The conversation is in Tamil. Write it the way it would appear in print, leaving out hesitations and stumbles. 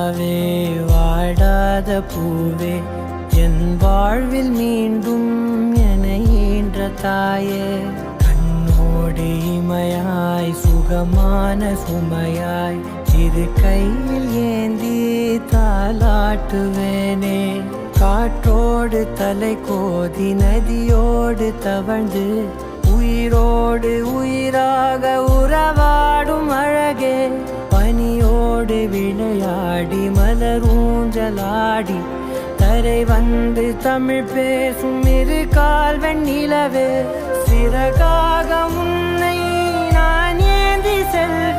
நிலாவே வாடாத பூவே என் வாழ்வில் மீண்டும் என ஈன்ற தாயே கண்ணோடு இமையாய் சுகமான சுமையாய் இரு கையில் ஏந்தி தாலாட்டுவேனே காற்றோடு தலை கோதி நதியோடு தவழ்ந்து உயிரோடு உயிராக உறவாடும் அழகே பனியோடு விளையாடி மலரூஞ்சலாடி தரை வந்து தமிழ் பேசும் இரு கால் வெண்ணிலவே சிறகாக உன்னை நான் ஏந்தி செல்வேன்